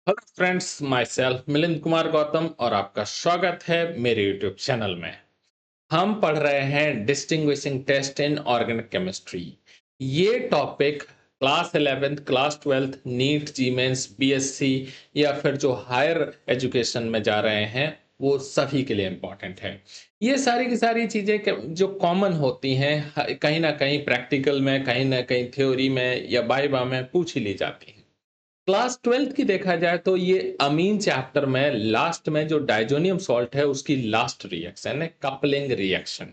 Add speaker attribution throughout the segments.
Speaker 1: Hello friends, my self Milind Kumar Gautam और आपका स्वागत है मेरे यूट्यूब चैनल में। हम पढ़ रहे हैं distinguishing test in organic chemistry. ये topic class 11th class 12th NEET JEE mains BSc या फिर जो हायर एजुकेशन में जा रहे हैं वो सभी के लिए इम्पोर्टेंट है। ये सारी की सारी चीज़ें जो कॉमन होती हैं कहीं ना कहीं प्रैक्टिकल में, कहीं ना कहीं थ्योरी में या वाइवा में पूछ ही ली जाती हैं। क्लास 12th की देखा जाए तो ये अमीन चैप्टर में लास्ट में जो डाइजोनियम सॉल्ट है उसकी लास्ट रिएक्शन है कपलिंग रिएक्शन।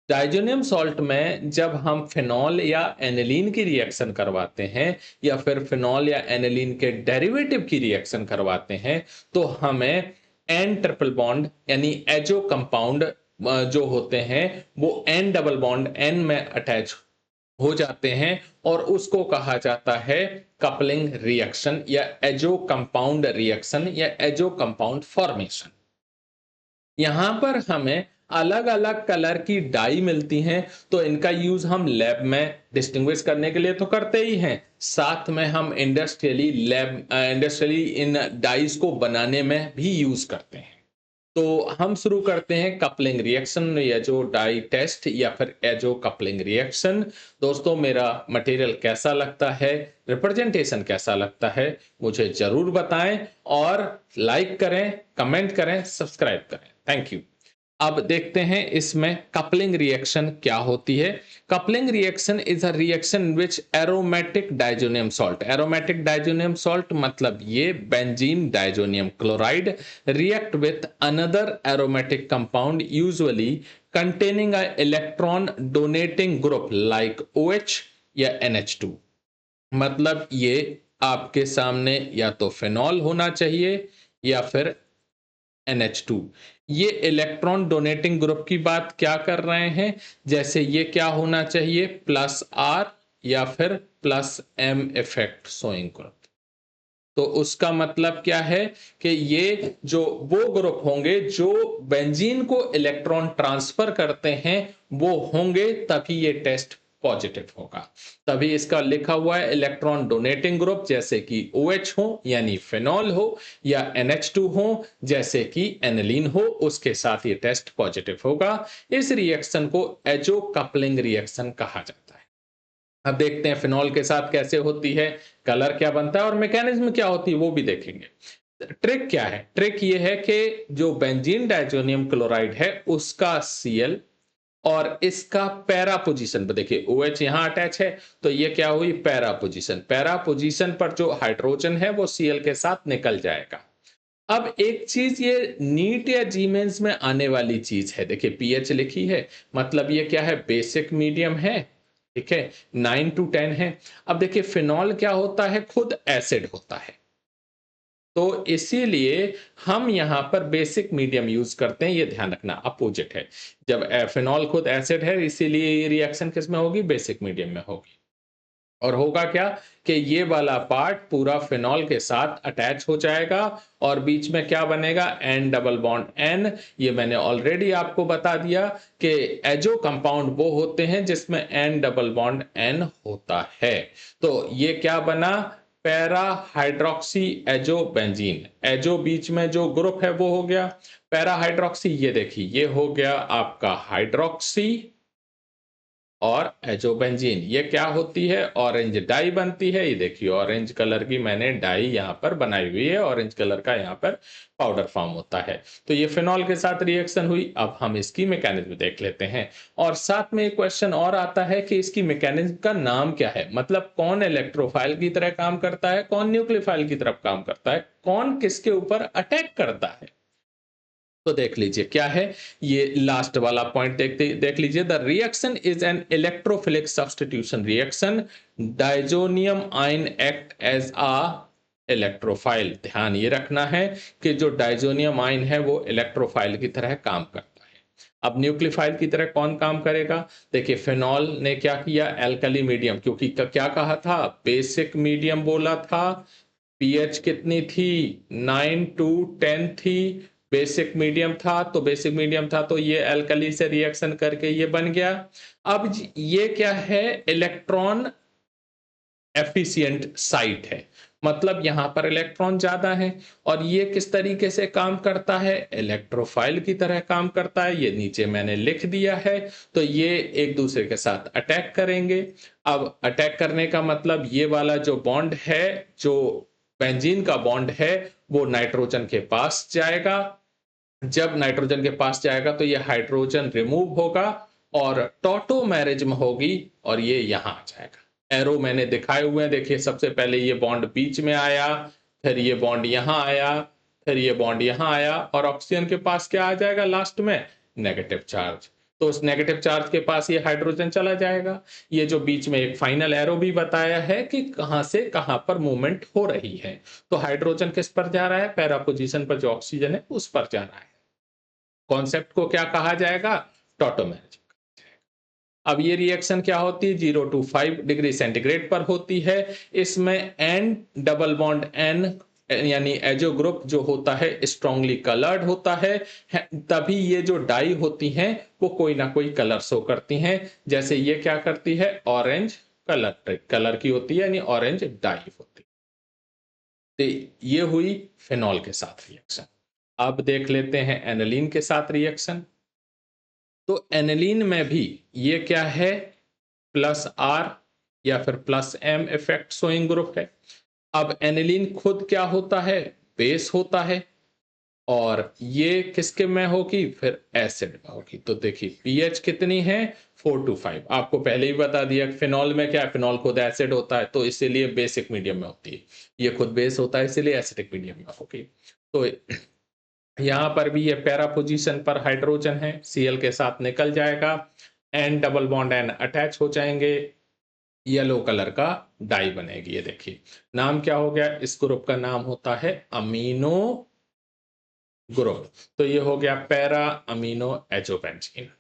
Speaker 1: डाइजोनियम सॉल्ट में जब हम फिनॉल या एनिलीन की रिएक्शन करवाते हैं या फिर फिनॉल या एनिलीन के डेरिवेटिव की रिएक्शन करवाते हैं तो हमें एन ट्रिपल बॉन्ड यानी एजो कंपाउंड जो होते हैं वो एन डबल बॉन्ड एन में अटैच हो जाते हैं और उसको कहा जाता है कपलिंग रिएक्शन या एजो कंपाउंड रिएक्शन या एजो कंपाउंड फॉर्मेशन। यहाँ पर हमें अलग अलग कलर की डाई मिलती हैं, तो इनका यूज हम लैब में डिस्टिंग्विश करने के लिए तो करते ही हैं, साथ में हम इंडस्ट्रियली इन डाइस को बनाने में भी यूज करते हैं। तो हम शुरू करते हैं कपलिंग रिएक्शन या जो डाई टेस्ट या फिर एजो कपलिंग रिएक्शन। दोस्तों, मेरा मटेरियल कैसा लगता है, रिप्रेजेंटेशन कैसा लगता है, मुझे जरूर बताएं और लाइक करें, कमेंट करें, सब्सक्राइब करें। Thank you. अब देखते हैं इसमें कपलिंग रिएक्शन क्या होती है। Coupling reaction is a reaction which aromatic diazonium salt, aromatic diazonium salt मतलब ये benzene diazonium chloride react with another aromatic compound usually containing a electron donating group like OH या NH2। मतलब ये आपके सामने या तो फिनॉल होना चाहिए या फिर NH2। ये इलेक्ट्रॉन डोनेटिंग ग्रुप की बात क्या कर रहे हैं, जैसे ये क्या होना चाहिए प्लस आर या फिर plus M effect showing group. तो उसका मतलब क्या है कि ये जो वो ग्रुप होंगे जो बेंजीन को इलेक्ट्रॉन ट्रांसफर करते हैं वो होंगे, तभी ये टेस्ट पॉजिटिव होगा। तभी इसका लिखा हुआ है इलेक्ट्रॉन डोनेटिंग ग्रुप, जैसे कि OH हो यानी फिनॉल हो या NH2 हो जैसे कि एनिलीन हो, उसके साथ ये टेस्ट पॉजिटिव होगा। इस रिएक्शन को एजो कपलिंग रिएक्शन कहा जाता है। अब देखते हैं फिनॉल के साथ कैसे होती है, कलर क्या बनता है और मैकेनिज्म क्या होती है वो भी देखेंगे। ट्रिक क्या है, ट्रिक ये है कि जो बेंजीन डाइजोनियम क्लोराइड है उसका Cl और इसका पैरा पोजीशन पर देखिए OH यहां अटैच है, तो ये क्या हुई पैरा पोजीशन, पैरा पोजीशन पर जो हाइड्रोजन है वो Cl के साथ निकल जाएगा। अब एक चीज ये नीट या जी मेंस में आने वाली चीज है, देखिए पीएच लिखी है, मतलब ये क्या है बेसिक मीडियम है, ठीक है 9 to 10 है। अब देखिए फिनॉल क्या होता है, खुद एसिड होता है, तो इसीलिए हम यहाँ पर बेसिक मीडियम यूज करते हैं, ये ध्यान रखना अपोजिट है। जब फिनॉल खुद एसिड है इसीलिए ये रिएक्शन किस में होगी, बेसिक मीडियम में होगी। और होगा क्या कि ये वाला पार्ट पूरा फिनॉल के साथ अटैच हो जाएगा और बीच में क्या बनेगा एन डबल बॉन्ड एन। ये मैंने ऑलरेडी आपको बता दिया कि एजो कंपाउंड वो होते हैं जिसमें एन डबल बॉन्ड एन होता है। तो ये क्या बना para hydroxy azo benzene, azo बीच में जो ग्रुप है वो हो गया पैरा हाइड्रोक्सी। ये देखिए ये हो गया आपका हाइड्रोक्सी और एजोबेंजीन। ये क्या होती है, ऑरेंज डाई बनती है। ये देखिए ऑरेंज कलर की मैंने डाई यहाँ पर बनाई हुई है, ऑरेंज कलर का यहाँ पर पाउडर फॉर्म होता है। तो ये फिनॉल के साथ रिएक्शन हुई। अब हम इसकी मैकेनिज्म देख लेते हैं और साथ में एक क्वेश्चन और आता है कि इसकी मैकेनिज्म का नाम क्या है, मतलब कौन इलेक्ट्रोफाइल की तरह काम करता है, कौन न्यूक्लियोफाइल की तरफ काम करता है, कौन किसके ऊपर अटैक करता है। तो देख लीजिए क्या है, ये लास्ट वाला पॉइंट देख लीजिए। The reaction is an electrophilic substitution reaction, diazonium ion act as a electrophile. ध्यान ये रखना है कि जो डाइजोनियम आयन है वो इलेक्ट्रोफाइल की तरह काम करता है। अब न्यूक्लियोफाइल की तरह कौन काम करेगा, देखिए फिनॉल ने क्या किया एल्कली मीडियम, क्योंकि क्या कहा था बेसिक मीडियम बोला था, पीएच कितनी थी 9 to 10 थी, बेसिक मीडियम था, तो बेसिक मीडियम था तो ये अल्कली से रिएक्शन करके ये बन गया। अब ये क्या है इलेक्ट्रॉन एफिशिएंट साइट है, मतलब यहाँ पर इलेक्ट्रॉन ज़्यादा है। और ये किस तरीके से काम करता है? इलेक्ट्रोफाइल की तरह काम करता है। ये नीचे मैंने लिख दिया है। तो ये एक दूसरे के साथ अटैक करेंगे। अब अटैक करने का मतलब ये वाला जो बॉन्ड है, जो बेंजीन का बॉन्ड है, वो नाइट्रोजन के पास जाएगा। जब नाइट्रोजन के पास जाएगा तो ये हाइड्रोजन रिमूव होगा और टॉटोमेरिज्म होगी और ये यहाँ आ जाएगा। एरो मैंने दिखाए हुए हैं, देखिए सबसे पहले ये बॉन्ड बीच में आया, फिर ये बॉन्ड यहाँ आया, फिर ये बॉन्ड यहाँ आया और ऑक्सीजन के पास क्या आ जाएगा लास्ट में? Negative charge. तो उस नेगेटिव चार्ज के पास ये हाइड्रोजन चला जाएगा। ये जो बीच में एक फाइनल एरो भी बताया है कि कहाँ से कहाँ पर मूवमेंट हो रही है। तो हाइड्रोजन किस पर जा रहा है? पैरा पोजीशन पर जो ऑक्सीजन है उस पर जा रहा है। कॉन्सेप्ट को क्या कहा जाएगा? टॉटोमेरिज्म। अब ये रिएक्शन क्या होती है? 0 to 5 डिग्री सेंटीग्रेड पर होती है। इसमें एन डबल बॉन्ड एन यानी एजो ग्रुप जो होता है स्ट्रांगली कलर्ड होता है। तभी ये जो डाई होती हैं वो कोई ना कोई कलर शो करती हैं। जैसे ये क्या करती है? ऑरेंज कलर की होती है, यानी ऑरेंज डाई होती है। तो ये हुई फिनॉल के साथ रिएक्शन। अब देख लेते हैं एनिलीन के साथ रिएक्शन। तो एनिलीन में भी ये क्या है? प्लस आर या फिर plus M effect showing group है। अब एनिलीन खुद क्या होता है? बेस होता है। और ये किसके में होगी? फिर एसिड में होगी। तो देखिए पीएच कितनी है? 4 to 5। आपको पहले ही बता दिया फिनॉल में क्या है? फिनॉल खुद एसिड होता है तो इसीलिए बेसिक मीडियम में होती है। ये खुद बेस होता है इसीलिए एसिडिक मीडियम में होगी। तो यहाँ पर भी ये पैरा पोजीशन पर हाइड्रोजन है, Cl के साथ निकल जाएगा, N double bond N attach हो जाएंगे, येलो कलर का डाई बनेगी। ये देखिए नाम क्या हो गया? इस ग्रुप का नाम होता है अमीनो ग्रुप। तो ये हो गया पैरा अमीनो एजोबेंजीन।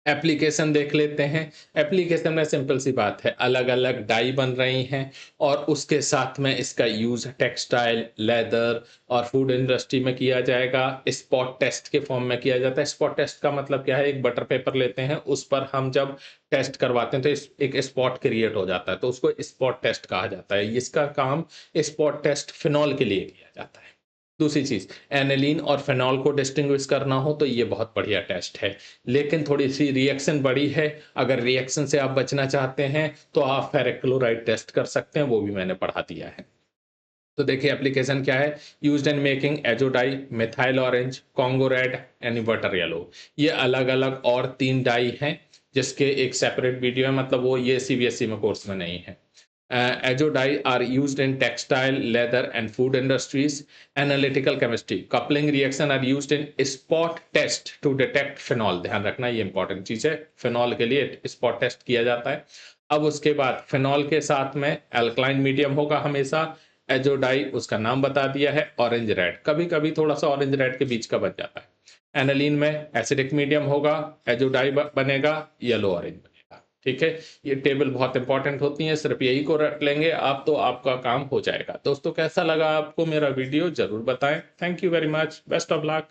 Speaker 1: एप्लीकेशन देख लेते हैं। एप्लीकेशन में सिंपल सी बात है, अलग अलग डाई बन रही हैं और उसके साथ में इसका यूज टेक्सटाइल, लेदर और फूड इंडस्ट्री में किया जाएगा। स्पॉट टेस्ट के फॉर्म में किया जाता है। स्पॉट टेस्ट का मतलब क्या है? एक बटर पेपर लेते हैं, उस पर हम जब टेस्ट करवाते हैं तो एक स्पॉट क्रिएट हो जाता है, तो उसको स्पॉट टेस्ट कहा जाता है। इसका काम स्पॉट टेस्ट फिनॉल के लिए किया जाता है। दूसरी चीज, एनिलीन और फेनॉल को डिस्टिंग्विश करना हो तो ये बहुत बढ़िया टेस्ट है, लेकिन थोड़ी सी रिएक्शन बड़ी है। अगर रिएक्शन से आप बचना चाहते हैं तो आप फेरिक क्लोराइड टेस्ट कर सकते हैं, वो भी मैंने पढ़ा दिया है। तो देखिए एप्लीकेशन क्या है? Used in making azo dye, methyl orange, Congo red and butter yellow. ये अलग अलग और 3 डाई हैं जिसके एक सेपरेट वीडियो है, मतलब वो ये सीबीएसई में कोर्स में नहीं है। Azodye are used in textile, leather and food industries. Analytical chemistry, coupling reaction are used in spot test to detect phenol. ध्यान रखना ये इंपॉर्टेंट चीज है, फिनॉल के लिए स्पॉट टेस्ट किया जाता है। अब उसके बाद फिनॉल के साथ में एल्कलाइन मीडियम होगा हमेशा। एजोडाई उसका नाम बता दिया है, ऑरेंज रेड, कभी कभी थोड़ा सा ऑरेंज रेड के बीच का बच जाता है। एनालीन में एसिडिक मीडियम होगा, एजोडाई बनेगा, येलो ऑरेंज बनेगा। ठीक है, ये टेबल बहुत इंपॉर्टेंट होती है, सिर्फ यही को रट लेंगे आप तो आपका काम हो जाएगा। दोस्तों कैसा लगा आपको मेरा वीडियो? जरूर बताएं। Thank you very much, best of luck.